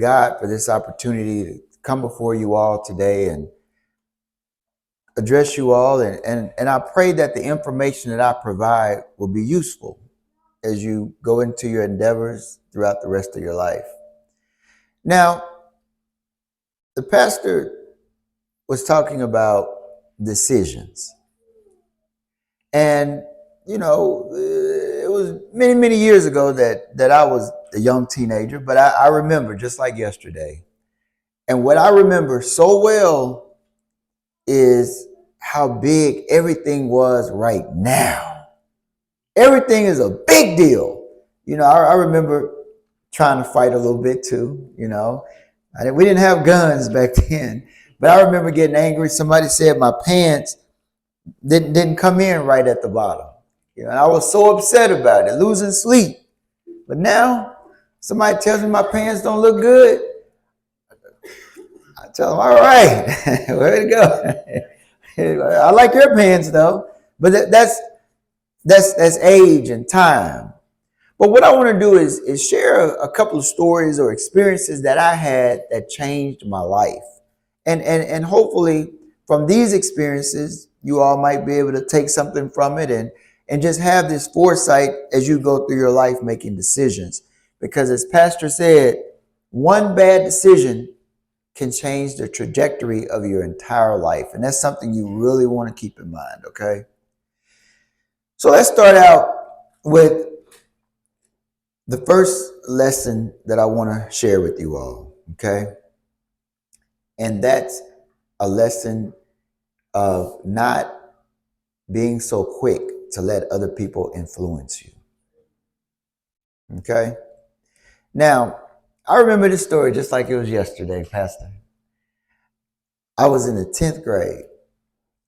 God for this opportunity to come before you all today and address you all. And I pray that the information that I provide will be useful as you go into your endeavors throughout the rest of your life. Now, the pastor was talking about decisions. And, you know, it was many, many years ago that I was a young teenager, but I remember just like yesterday. And what I remember so well is how big everything was right now. Everything is a big deal. You know, I remember trying to fight a little bit too, you know. We didn't have guns back then, but I remember getting angry. Somebody said my pants didn't come in right at the bottom. You know, and I was so upset about it, losing sleep. But now, somebody tells me my pants don't look good. I tell them, all right, way to go. I like your pants though, but that's age and time. But what I want to do is share a couple of stories or experiences that I had that changed my life. And hopefully from these experiences, you all might be able to take something from it and just have this foresight as you go through your life making decisions. Because as Pastor said, one bad decision can change the trajectory of your entire life. And that's something you really want to keep in mind, okay? So let's start out with the first lesson that I want to share with you all, okay? And that's a lesson of not being so quick to let other people influence you, okay? Now, I remember this story just like it was yesterday, Pastor. I was in the 10th grade.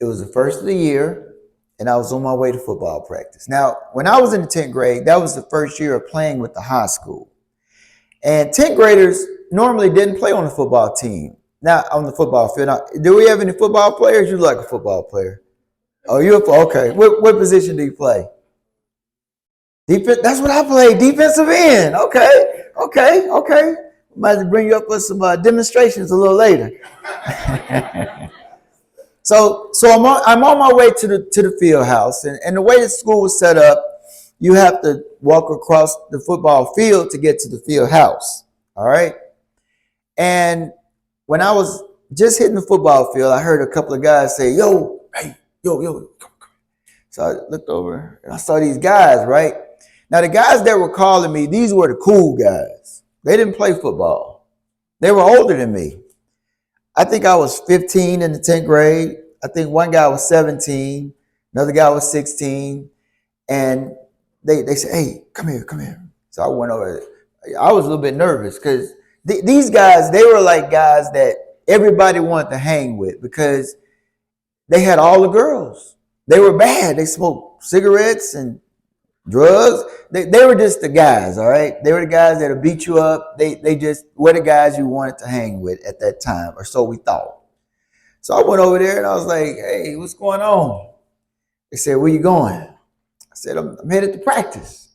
It was the first of the year, and I was on my way to football practice. Now, when I was in the 10th grade, that was the first year of playing with the high school. And 10th graders normally didn't play on the football team, not on the football field. Now, do we have any football players? You look like a football player. Oh, okay. What position do you play? Defense. That's what I play. Defensive end. Okay. Might have to bring you up with some demonstrations a little later. So I'm on my way to the field house, and the way the school was set up, you have to walk across the football field to get to the field house. All right. And when I was just hitting the football field, I heard a couple of guys say, "Yo, hey, yo, come." So I looked over and I saw these guys, right? Now the guys that were calling me, these were the cool guys. They didn't play football. They were older than me. I think I was 15 in the 10th grade. I think one guy was 17. Another guy was 16. And they said, "Hey, come here. So I went over. I was a little bit nervous because these guys, they were like guys that everybody wanted to hang with because they had all the girls. They were bad. They smoked cigarettes and drugs. They were just the guys, all right? They were the guys that'll beat you up. They just were the guys you wanted to hang with at that time, or so we thought. So I went over there and I was like, "Hey, what's going on?" They said, "Where you going?" I said, I'm headed to practice."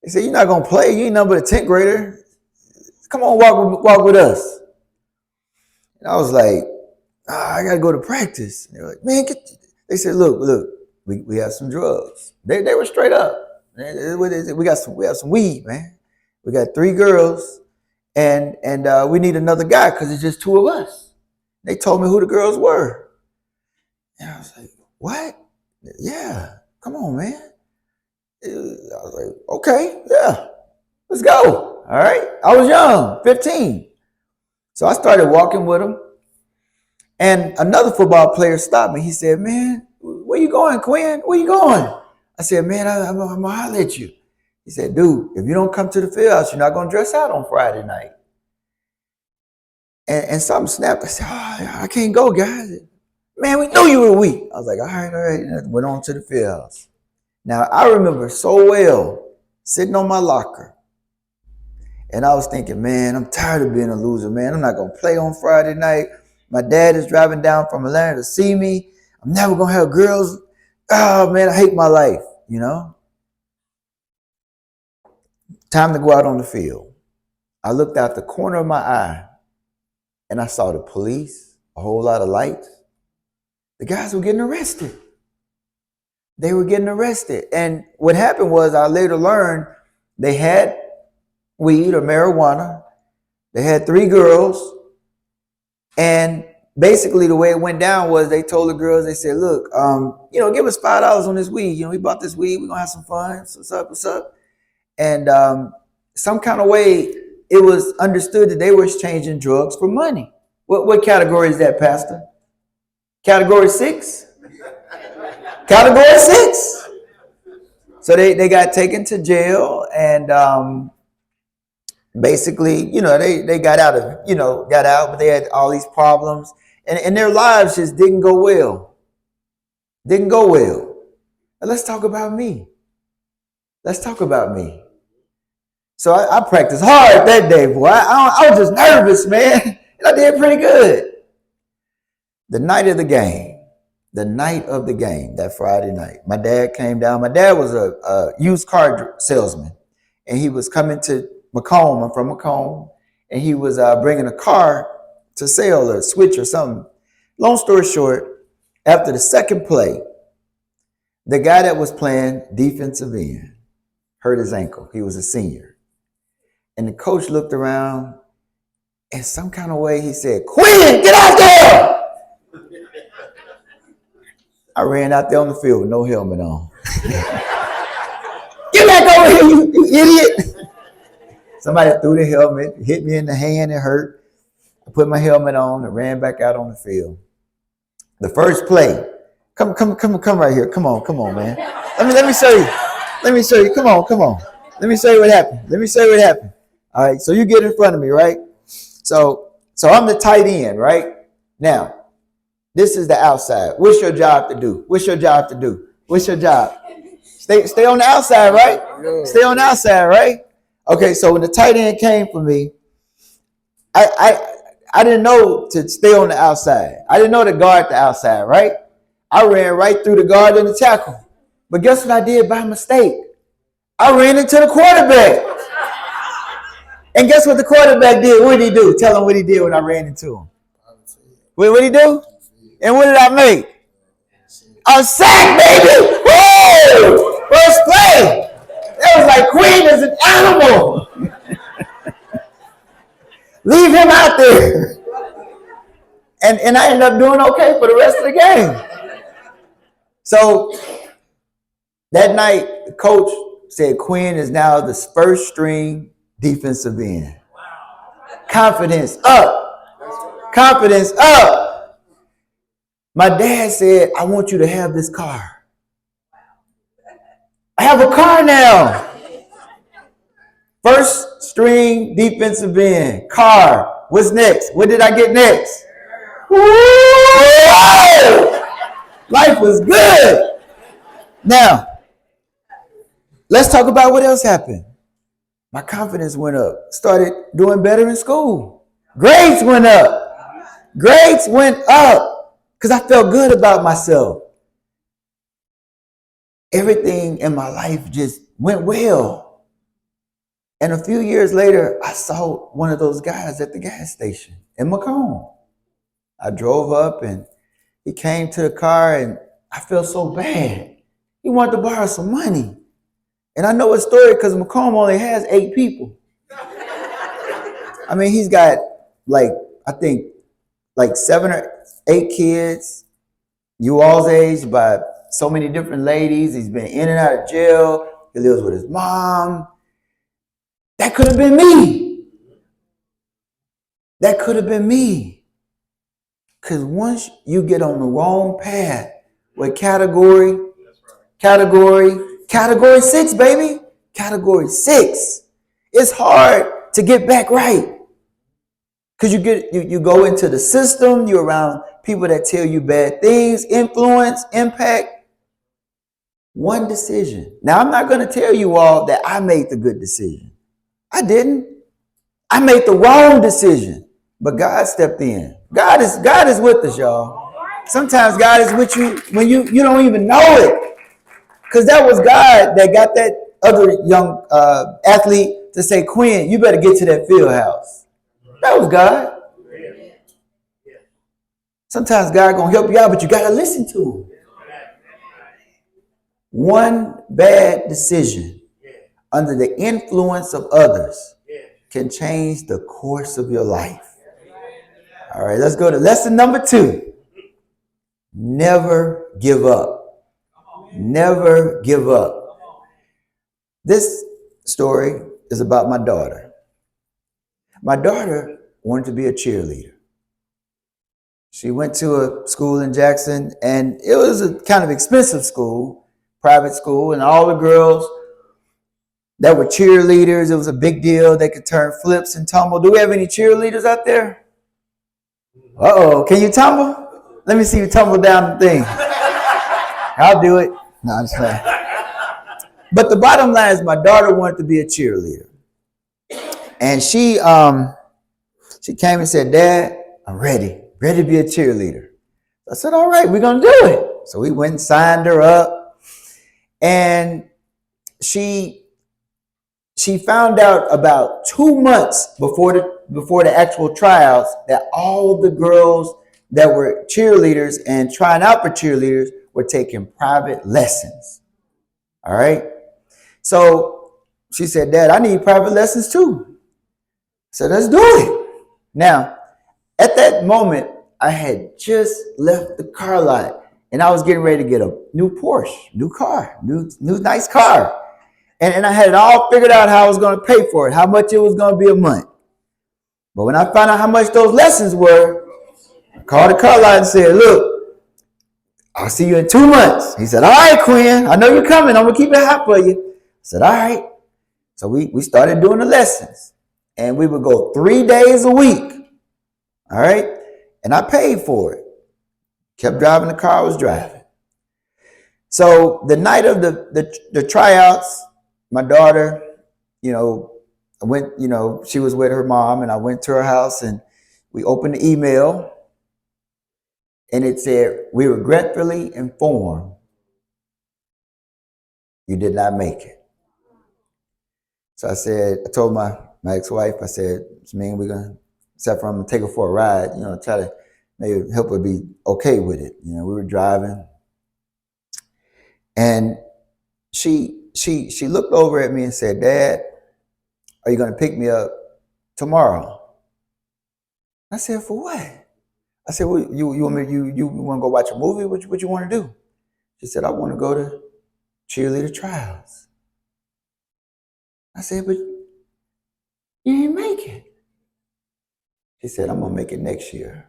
They said, "You're not going to play. You ain't nothing but a 10th grader. Come on, walk with us." And I was like, "I got to go to practice." And they were like, "Man, they said, look, we have some drugs." They were straight up. We got some weed, man. We got 3 girls, and we need another guy because it's just 2 of us. They told me who the girls were. And I was like, "What?" "Yeah, come on, man." I was like, "Okay, yeah, let's go." All right. I was young, 15. So I started walking with them. And another football player stopped me. He said, "Man, where you going, Quinn? Where you going?" I said, "Man, I'm going to holler at you." He said, "Dude, if you don't come to the field house, you're not going to dress out on Friday night." And something snapped. I said, "Oh, I can't go, guys. Man, we knew you were weak." I was like, all right. And I went on to the field house. Now, I remember so well sitting on my locker. And I was thinking, man, I'm tired of being a loser, man. I'm not going to play on Friday night. My dad is driving down from Atlanta to see me. I'm never going to have girls. Oh, man, I hate my life, you know. Time to go out on the field. I looked out the corner of my eye and I saw the police, a whole lot of lights. The guys were getting arrested. They were getting arrested. And what happened was, I later learned they had weed or marijuana. They had 3 girls. And basically the way it went down was they told the girls, they said, look, give us $5 on this weed. We bought this weed. We're going to have some fun. What's up? What's up? And some kind of way it was understood that they were exchanging drugs for money. What category is that, Pastor? Category 6? Category 6. So they got taken to jail, and basically, they got out, but they had all these problems, and their lives just didn't go well. Didn't go well. Now let's talk about me. Let's talk about me. So I practiced hard that day, boy. I was just nervous, man. And I did pretty good. The night of the game, that Friday night, my dad came down. My dad was a used car salesman, and he was coming to Macomb. I'm from Macomb, and he was bringing a car to sell, or a switch or something. Long story short, after the second play, the guy that was playing defensive end hurt his ankle. He was a senior. And the coach looked around, and some kind of way he said, "Quinn, get out there!" I ran out there on the field with no helmet on. Get back over here, you idiot! Somebody threw the helmet, hit me in the hand, it hurt. I put my helmet on and ran back out on the field. The first play, come right here. Come on, man. Let me show you. Come on. Let me show you what happened. All right, so you get in front of me, right? So I'm the tight end, right? Now, this is the outside. What's your job to do? What's your job? Stay on the outside, right? Yeah. Stay on the outside, right? Okay, so when the tight end came for me, I didn't know to stay on the outside. I didn't know to guard the outside, right? I ran right through the guard and the tackle. But guess what I did by mistake? I ran into the quarterback. And guess what the quarterback did? What did he do? Tell him what he did when I ran into him. What did he do? And what did I make? A sack, baby! Woo! First play! That was like Queen is an animal. Leave him out there. And I ended up doing okay for the rest of the game. So that night, the coach said Quinn is now the first string defensive end. Confidence up. Confidence up. My dad said, I want you to have this car. I have a car now. First string defensive end. Car. What's next? What did I get next? Woo! Life was good. Now, let's talk about what else happened. My confidence went up. Started doing better in school. Grades went up. Because I felt good about myself. Everything in my life just went well. And a few years later, I saw one of those guys at the gas station in Macomb. I drove up and he came to the car and I felt so bad. He wanted to borrow some money. And I know his story because Macomb only has 8 people. I mean, he's got I think 7 or 8 kids, you all's age, by so many different ladies. He's been in and out of jail. He lives with his mom. That could have been me. Because once you get on the wrong path with category 6, baby. Category 6. It's hard to get back right. Because you go into the system, you're around people that tell you bad things, influence, impact. One decision. Now, I'm not going to tell you all that I made the good decision. I didn't. I made the wrong decision. But God stepped in. God is with us, y'all. Sometimes God is with you when you don't even know it. Because that was God that got that other young athlete to say, Quinn, you better get to that field house. That was God. Sometimes God gonna help you out, but you gotta listen to him. One bad decision under the influence of others can change the course of your life. All right, let's go to lesson number 2. Never give up. Never give up. This story is about my daughter. My daughter wanted to be a cheerleader. She went to a school in Jackson, and it was a kind of expensive school, private school, and all the girls that were cheerleaders, it was a big deal. They could turn flips and tumble. Do we have any cheerleaders out there? Uh-oh, can you tumble? Let me see you tumble down the thing. I'll do it. No, I'm just playing. But the bottom line is my daughter wanted to be a cheerleader. And she came and said, Dad, I'm ready to be a cheerleader. I said, all right, we're going to do it. So we went and signed her up. And she found out about 2 months before the actual tryouts that all the girls that were cheerleaders and trying out for cheerleaders were taking private lessons. All right. So she said, Dad, I need private lessons too. I said, let's do it. Now, at that moment, I had just left the car lot and I was getting ready to get a new Porsche, new car, new nice car. And I had it all figured out how I was going to pay for it, how much it was going to be a month. But when I found out how much those lessons were, I called the car lot and said, look, I'll see you in 2 months. He said, all right, Quinn, I know you're coming. I'm going to keep it hot for you. I said, all right. So we started doing the lessons. And we would go 3 days a week. All right. And I paid for it. Kept driving the car I was driving. So the night of the tryouts, my daughter, I went, she was with her mom and I went to her house and we opened the email and it said, we regretfully inform you did not make it. So I told my ex-wife, I said, man, we're going to, except for I'm going to take her for a ride, try to maybe help her be okay with it. We were driving and she looked over at me and said, Dad, are you going to pick me up tomorrow? I said, for what? I said, well, you want to go watch a movie? What you want to do? She said, I want to go to cheerleader trials. I said, but you didn't make it. She said, I'm going to make it next year.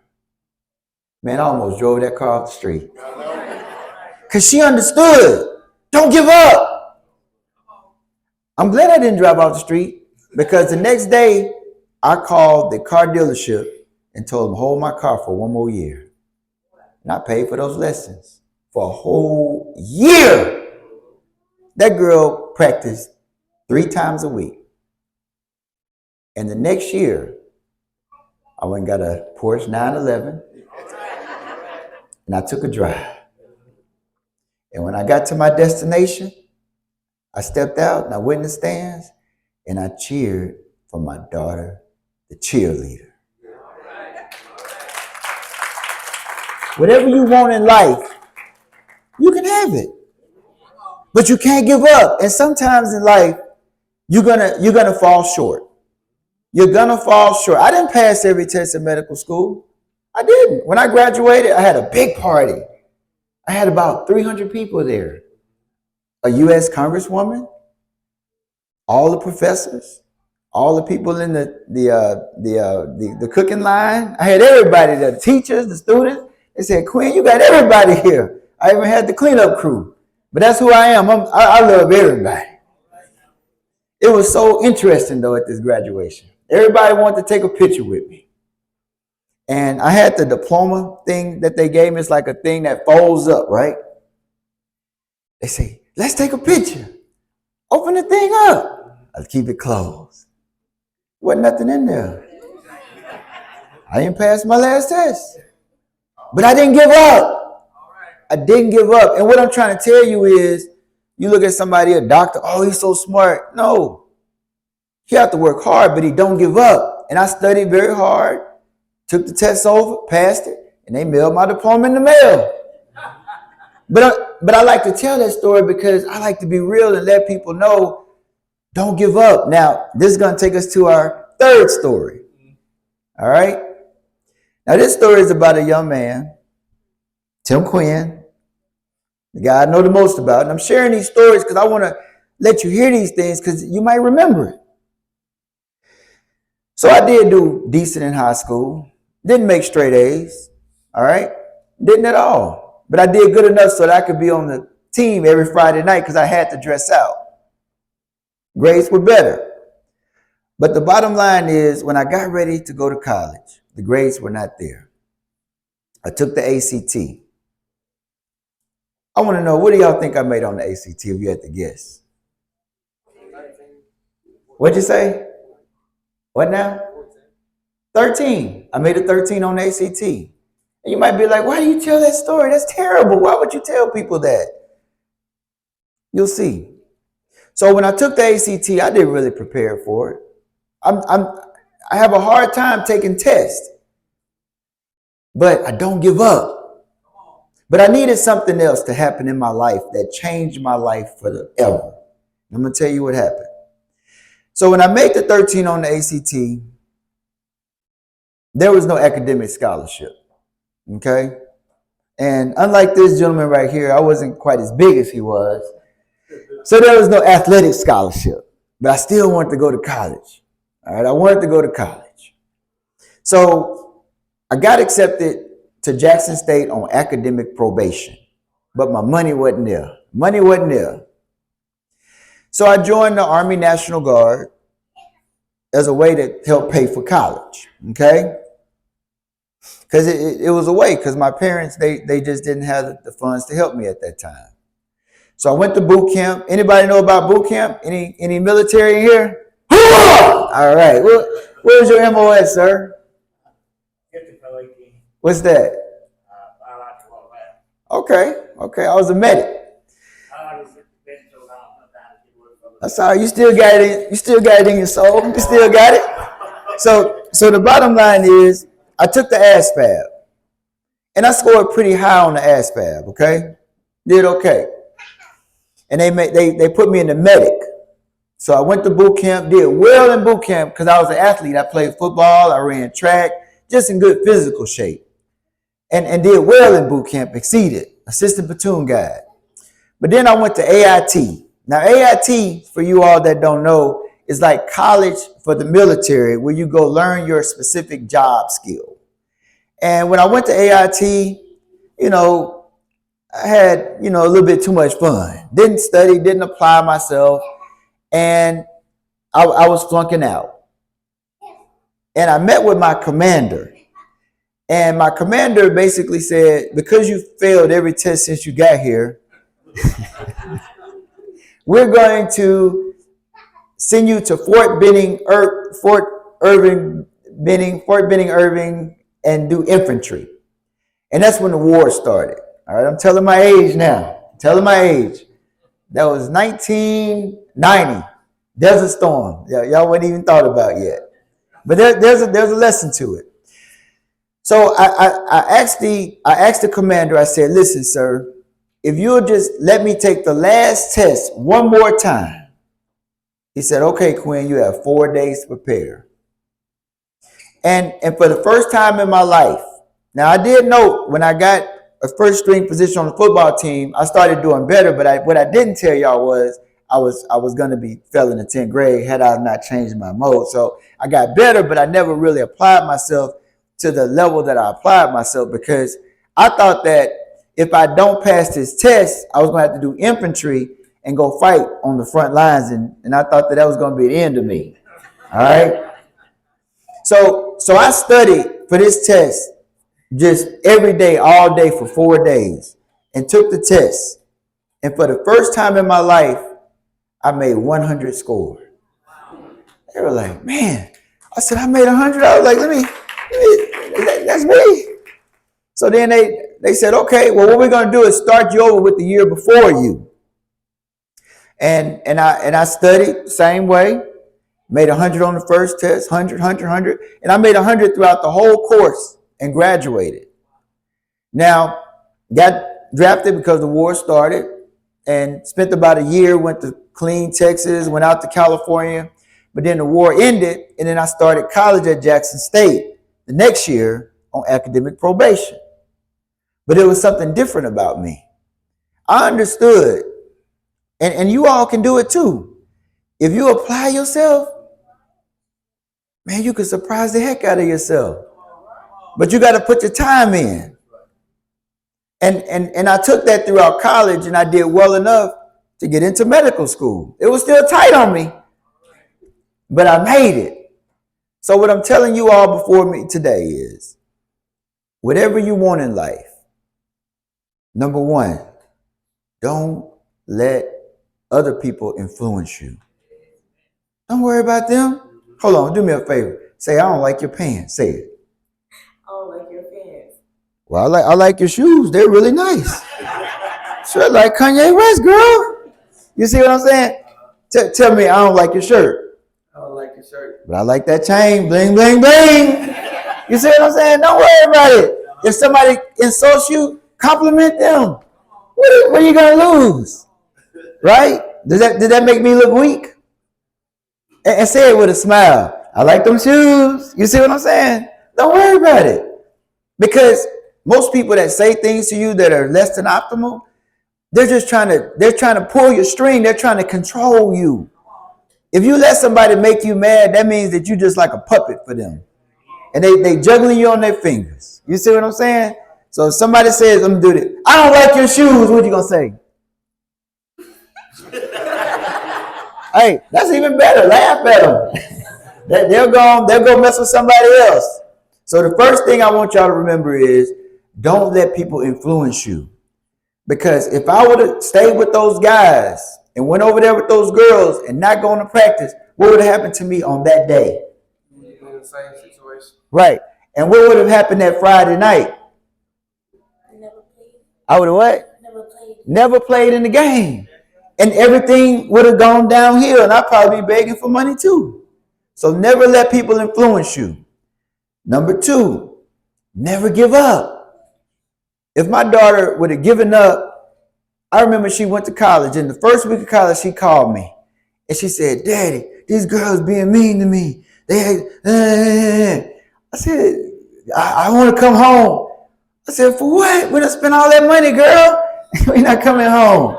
Man, I almost drove that car off the street. Because she understood. Don't give up. I'm glad I didn't drive off the street because the next day I called the car dealership and told them hold my car for 1 more year. And I paid for those lessons for a whole year. That girl practiced 3 times a week. And the next year, I went and got a Porsche 911 and I took a drive. And when I got to my destination, I stepped out and I went in the stands and I cheered for my daughter, the cheerleader. Whatever you want in life, you can have it. But you can't give up. And sometimes in life, you're gonna fall short. You're gonna fall short. I didn't pass every test in medical school. I didn't. When I graduated, I had a big party. I had about 300 people there. A U.S. Congresswoman, all the professors, all the people in the cooking line. I had everybody there, the teachers, the students. They said, Quinn, you got everybody here. I even had the cleanup crew. But that's who I am. I love everybody. It was so interesting, though, at this graduation. Everybody wanted to take a picture with me. And I had the diploma thing that they gave me. It's like a thing that folds up, right? They say, let's take a picture. Open the thing up. I'll keep it closed. Wasn't nothing in there. I didn't pass my last test. But I didn't give up. I didn't give up. And what I'm trying to tell you is, you look at somebody, a doctor, oh, he's so smart. No. He have to work hard, but he don't give up. And I studied very hard, took the test over, passed it, and they mailed my diploma in the mail. But I like to tell that story because I like to be real and let people know, don't give up. Now, this is going to take us to our third story. All right? Now, this story is about a young man, Tim Quinn, the guy I know the most about. And I'm sharing these stories because I want to let you hear these things because you might remember it. So I did do decent in high school. Didn't make straight A's. All right? Didn't at all. But I did good enough so that I could be on the team every Friday night because I had to dress out. Grades were better. But the bottom line is, when I got ready to go to college, the grades were not there. I took the ACT. I want to know, what do y'all think I made on the ACT if you had to guess? What'd you say? What now? 13. I made a 13 on the ACT. And you might be like, why do you tell that story? That's terrible. Why would you tell people that? You'll see. So when I took the ACT, I didn't really prepare for it. I have a hard time taking tests, but I don't give up. But I needed something else to happen in my life that changed my life forever. I'm going to tell you what happened. So when I made the 13 on the ACT, there was no academic scholarship. Okay? And unlike this gentleman right here, I wasn't quite as big as he was. So there was no athletic scholarship. But I still wanted to go to college. All right? I wanted to go to college. So I got accepted to Jackson State on academic probation. But my money wasn't there. Money wasn't there. So I joined the Army National Guard as a way to help pay for college. Okay? Because it was a way, because my parents, they just didn't have the funds to help me at that time. So I went to boot camp. Anybody know about boot camp? Any military here? All right. Where's your MOS, sir? What's that? Okay. I was a medic. That's all right. You still got it. You still got it in your soul. You still got it. So the bottom line is, I took the ASVAB, and I scored pretty high on the ASVAB. Okay, did okay, and they put me in the medic. So I went to boot camp, did well in boot camp because I was an athlete. I played football, I ran track, just in good physical shape, and did well in boot camp. Exceeded, assistant platoon guide. But then I went to AIT. Now AIT, for you all that don't know, is like college for the military, where you go learn your specific job skill. And when I went to AIT, I had, a little bit too much fun. Didn't study, didn't apply myself, and I was flunking out. And I met with my commander. And my commander basically said, because you failed every test since you got here, we're going to send you to Fort Benning, Irving, and do infantry. And that's when the war started. All right, I'm telling my age now. That was 1990. Desert Storm. Y'all wasn't even thought about yet. But there's a lesson to it. So I asked the commander, I said, listen, sir, if you'll just let me take the last test one more time. He said, okay, Quinn, you have 4 days to prepare. And for the first time in my life, now I did note when I got a first string position on the football team, I started doing better, but what I didn't tell y'all was I was going to be failing in the 10th grade had I not changed my mode. So I got better, but I never really applied myself to the level that I applied myself, because I thought that if I don't pass this test, I was going to have to do infantry and go fight on the front lines. And I thought that was going to be the end of me. All right. So I studied for this test just every day, all day for 4 days, and took the test. And for the first time in my life, I made 100 score. They were like, man, I said, I made 100. I was like, that's me. So then they said, okay, well, what we're going to do is start you over with the year before you. And I studied the same way. Made 100 on the first test, 100, 100, 100. And I made 100 throughout the whole course and graduated. Now, got drafted because the war started and spent about a year, went to Killeen, Texas, went out to California. But then the war ended, and then I started college at Jackson State the next year on academic probation. But it was something different about me. I understood, and you all can do it too. If you apply yourself, man, you can surprise the heck out of yourself. But you got to put your time in. And I took that throughout college, and I did well enough to get into medical school. It was still tight on me, but I made it. So what I'm telling you all before me today is, whatever you want in life, number one, don't let other people influence you. Don't worry about them. Hold on, do me a favor. Say, I don't like your pants. Say it. I don't like your pants. Well, I like your shoes. They're really nice. Sure, like Kanye West, girl. You see what I'm saying? Tell me I don't like your shirt. I don't like your shirt. But I like that chain. Bling, bling, bling. You see what I'm saying? Don't worry about it. If somebody insults you, compliment them. What are you going to lose? Right? Did that make me look weak? And say it with a smile. I like them shoes. You see what I'm saying? Don't worry about it. Because most people that say things to you that are less than optimal, they're trying to pull your string. They're trying to control you. If you let somebody make you mad, that means that you're just like a puppet for them. And they juggling you on their fingers. You see what I'm saying? So if somebody says, I'm going to do this. I don't like your shoes. What you going to say? Hey, that's even better. Laugh at them. They'll go mess with somebody else. So the first thing I want y'all to remember is, don't let people influence you. Because if I would have stayed with those guys and went over there with those girls and not going to practice, what would have happened to me on that day? In the same situation. Right. And what would have happened that Friday night? I would have what? Never played in the game. And everything would have gone downhill, and I'd probably be begging for money too. So never let people influence you. Number two, never give up. If my daughter would have given up, I remember she went to college. In the first week of college, she called me. And she said, Daddy, these girls being mean to me. I said, I want to come home. I said, for what? We done spent all that money, girl. We're not coming home.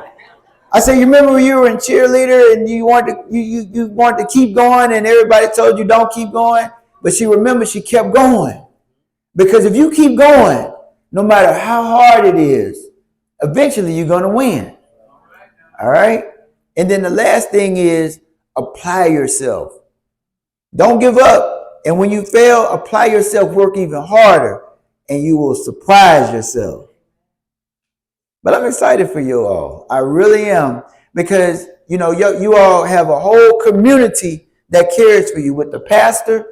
I said, you remember when you were in cheerleader and you wanted to keep going and everybody told you don't keep going? But she remembered she kept going. Because if you keep going, no matter how hard it is, eventually you're going to win. All right? And then the last thing is apply yourself. Don't give up. And when you fail, apply yourself, work even harder, and you will surprise yourself. But I'm excited for you all. I really am. Because, you all have a whole community that cares for you. With the pastor,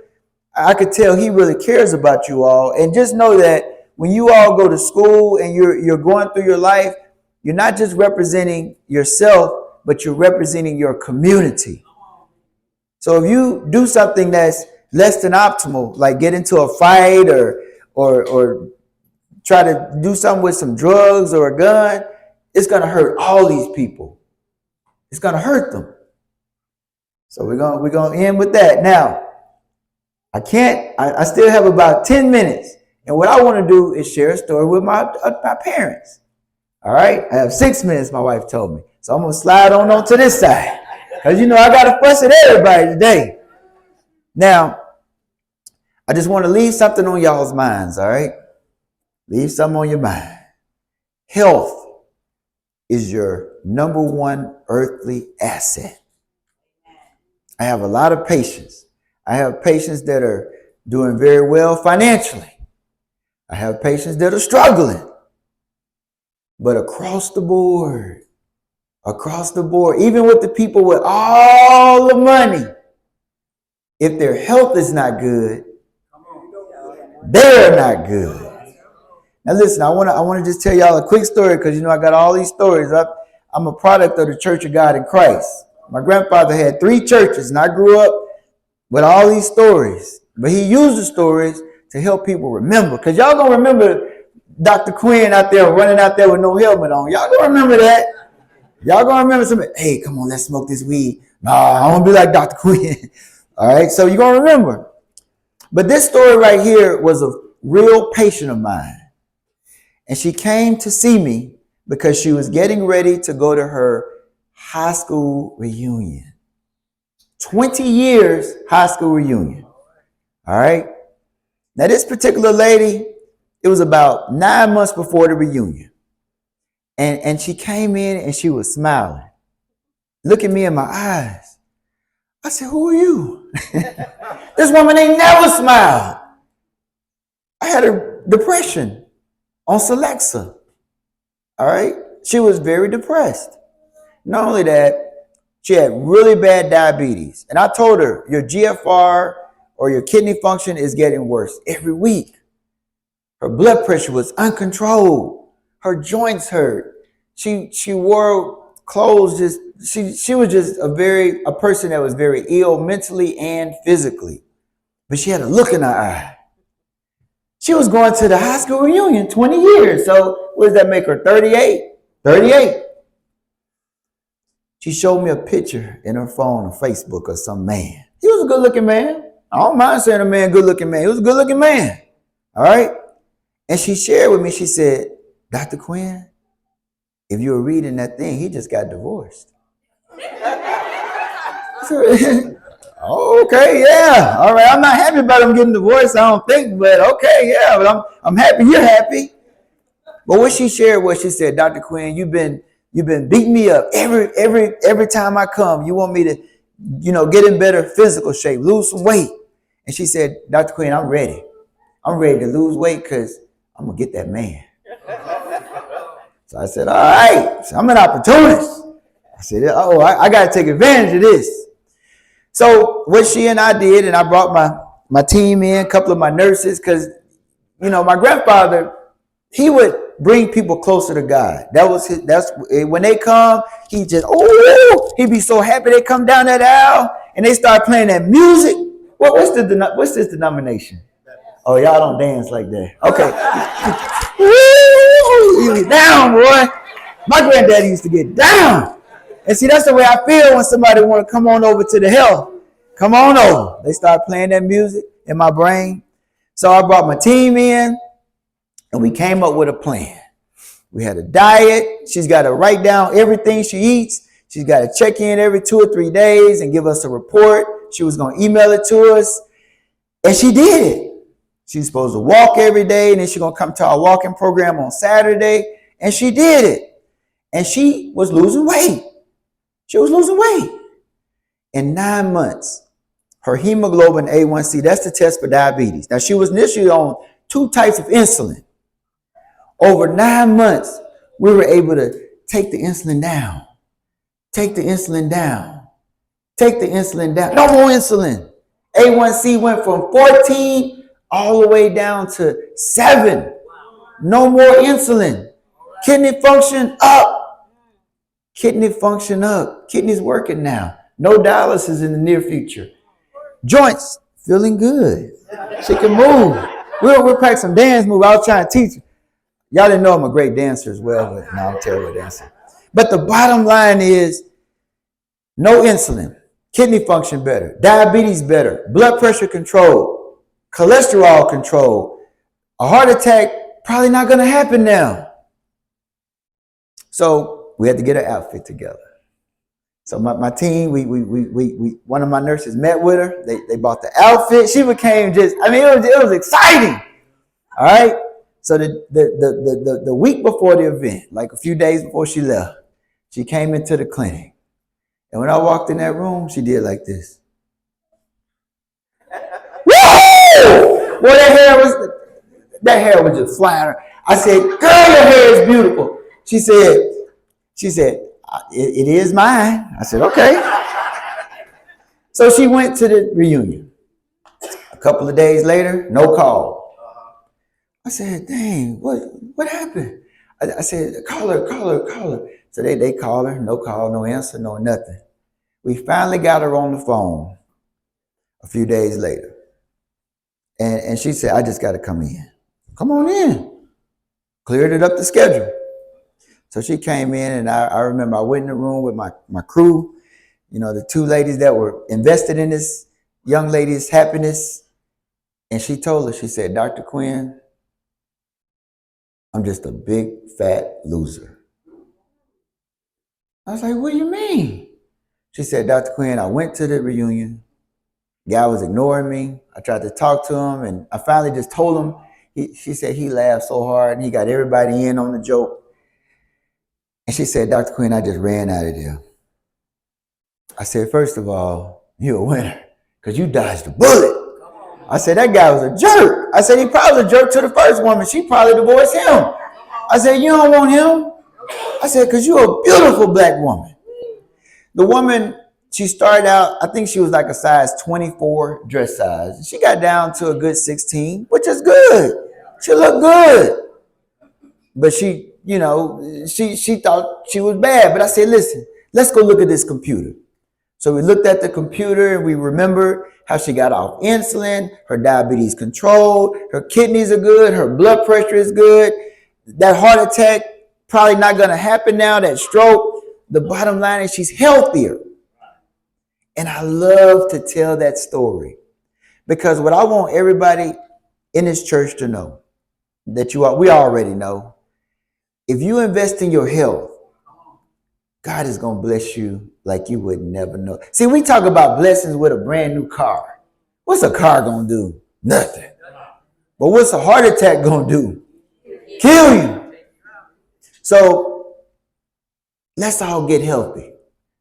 I could tell he really cares about you all. And just know that when you all go to school and you're going through your life, you're not just representing yourself, but you're representing your community. So if you do something that's less than optimal, like get into a fight or try to do something with some drugs or a gun, it's going to hurt all these people. It's going to hurt them. So we're going to end with that. Now, I still have about 10 minutes. And what I want to do is share a story with my parents. All right? I have 6 minutes, my wife told me. So I'm going to slide on to this side. Because, I got to fuss at everybody today. Now, I just want to leave something on y'all's minds, all right? Leave something on your mind. Health is your number one earthly asset. I have a lot of patients. I have patients that are doing very well financially. I have patients that are struggling. But across the board, even with the people with all the money, if their health is not good, they're not good. Now listen, I want to just tell y'all a quick story because I got all these stories. I'm a product of the Church of God in Christ. My grandfather had 3 churches, and I grew up with all these stories. But he used the stories to help people remember. Because y'all going to remember Dr. Quinn out there running out there with no helmet on. Y'all going to remember that. Y'all going to remember something. Hey, come on, let's smoke this weed. Nah, I want to be like Dr. Quinn. All right, so you're going to remember. But this story right here was a real patient of mine. And she came to see me because she was getting ready to go to her high school reunion. 20 years high school reunion. All right. Now, this particular lady, it was about 9 months before the reunion. And she came in and she was smiling. Look at me in my eyes. I said, who are you? This woman ain't never smiled. I had a depression on Celexa. All right. She was very depressed. Not only that, she had really bad diabetes. And I told her, your GFR or your kidney function is getting worse every week. Her blood pressure was uncontrolled. Her joints hurt. She wore clothes she was just a person that was very ill mentally and physically. But she had a look in her eye. She was going to the high school reunion 20 years. So what does that make her? 38? 38. She showed me a picture in her phone on Facebook of some man. He was a good looking man. I don't mind saying a man, good looking man. He was a good looking man. All right. And she shared with me, she said, Dr. Quinn, if you were reading that thing, he just got divorced. Oh, okay, yeah. All right. I'm not happy about him getting divorced, I don't think, but okay, yeah. But I'm happy you're happy. But what she shared was, she said, Dr. Quinn, you've been beating me up every time I come. You want me to, get in better physical shape, lose some weight. And she said, Dr. Quinn, I'm ready. I'm ready to lose weight because I'm going to get that man. So I said, all right. So I'm an opportunist. I said, I got to take advantage of this. So what she and I did, and I brought my team in, a couple of my nurses, because, my grandfather, he would bring people closer to God. That's when they come, he'd be so happy they come down that aisle and they start playing that music. What's this denomination? Oh, y'all don't dance like that. Okay. You get down, boy. My granddaddy used to get down. And see, that's the way I feel when somebody want to come on over to the health. Come on over. They start playing that music in my brain. So I brought my team in and we came up with a plan. We had a diet. She's got to write down everything she eats. She's got to check in every 2 or 3 days and give us a report. She was going to email it to us. And she did it. She's supposed to walk every day, and then she's going to come to our walking program on Saturday. And she did it. And she was losing weight. She was losing weight. In 9 months, her hemoglobin A1C, that's the test for diabetes. Now, she was initially on 2 types of insulin. Over 9 months, we were able to take the insulin down. Take the insulin down. Take the insulin down. No more insulin. A1C went from 14 all the way down to 7. No more insulin. Kidney function up. Kidney function up. Kidneys working now. No dialysis in the near future. Joints feeling good. She can move. We'll practice some dance move. I was trying to teach her. Y'all didn't know I'm a great dancer as well, but no, I'm a terrible dancer. But the bottom line is no insulin, kidney function better, diabetes better, blood pressure control, cholesterol control. A heart attack probably not going to happen now. So we had to get an outfit together. So my team, we one of my nurses met with her. They bought the outfit. She became it was exciting. All right. So the week before the event, like a few days before she left, she came into the clinic. And when I walked in that room, she did like this. Woo! Boy, that hair was just flying. I said, girl, your hair is beautiful. She said, it is mine. I said, okay. So she went to the reunion. A couple of days later, no call. I said, dang, what happened? I said, call her. So they call her, no call, no answer, no nothing. We finally got her on the phone a few days later. And she said, I just got to come in. Come on in. Cleared it up the schedule. So she came in, and I remember I went in the room with my crew, the two ladies that were invested in this young lady's happiness. And she told her, she said, Dr. Quinn, I'm just a big fat loser. I was like, what do you mean? She said, Dr. Quinn, I went to the reunion. Guy was ignoring me. I tried to talk to him, and I finally just told him. She said he laughed so hard, and he got everybody in on the joke. And she said, Dr. Quinn, I just ran out of there. I said, first of all, you're a winner because you dodged a bullet. I said, that guy was a jerk. I said, he probably was a jerk to the first woman. She probably divorced him. I said, you don't want him? I said, because you're a beautiful black woman. The woman, she started out, I think she was like a size 24 dress size. She got down to a good 16, which is good. She looked good. But she thought she was bad. But I said, listen, let's go look at this computer. So we looked at the computer and we remembered how she got off insulin, her diabetes controlled, her kidneys are good, her blood pressure is good. That heart attack probably not going to happen now, that stroke. The bottom line is she's healthier. And I love to tell that story because what I want everybody in this church to know, we already know, if you invest in your health, God is going to bless you like you would never know. See, we talk about blessings with a brand new car. What's a car going to do? Nothing. But what's a heart attack going to do? Kill you. So let's all get healthy.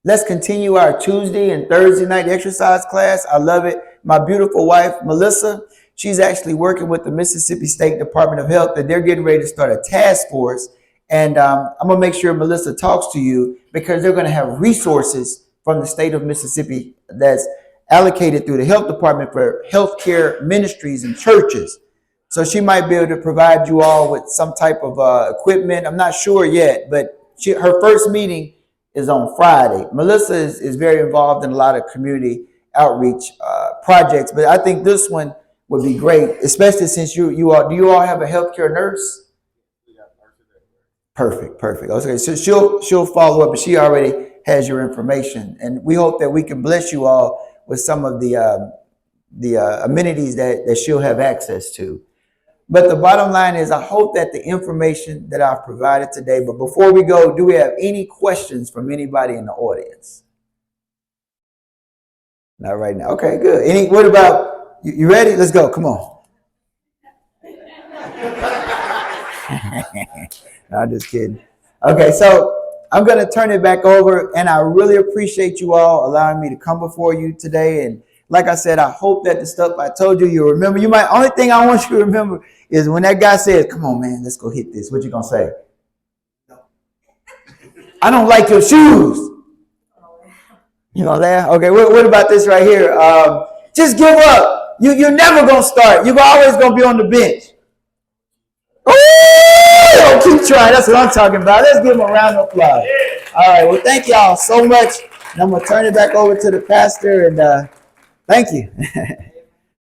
Let's continue our Tuesday and Thursday night exercise class. I love it. My beautiful wife, Melissa, she's actually working with the Mississippi State Department of Health, and they're getting ready to start a task force. And I'm going to make sure Melissa talks to you because they're going to have resources from the state of Mississippi that's allocated through the health department for healthcare ministries and churches. So she might be able to provide you all with some type of equipment. I'm not sure yet, but her first meeting is on Friday. Melissa is very involved in a lot of community outreach projects, but I think this one would be great, especially since do you all have a healthcare nurse? Perfect. Okay, so she'll follow up, but she already has your information, and we hope that we can bless you all with some of the amenities that she'll have access to. But the bottom line is, I hope that the information that I've provided today. But before we go, do we have any questions from anybody in the audience? Not right now. Okay, good. What about you? Ready? Let's go. Come on. No, I'm just kidding. Okay, so I'm going to turn it back over, and I really appreciate you all allowing me to come before you today. And like I said, I hope that the stuff I told you, you'll remember. Only thing I want you to remember is when that guy says, come on, man, let's go hit this. What you going to say? No. I don't like your shoes. You going to laugh? Okay, what about this right here? Just give up. You're never going to start. You're always going to be on the bench. Oh, keep trying. That's what I'm talking about. Let's give him a round of applause. All right. Well, thank y'all so much. And I'm going to turn it back over to the pastor. And thank you.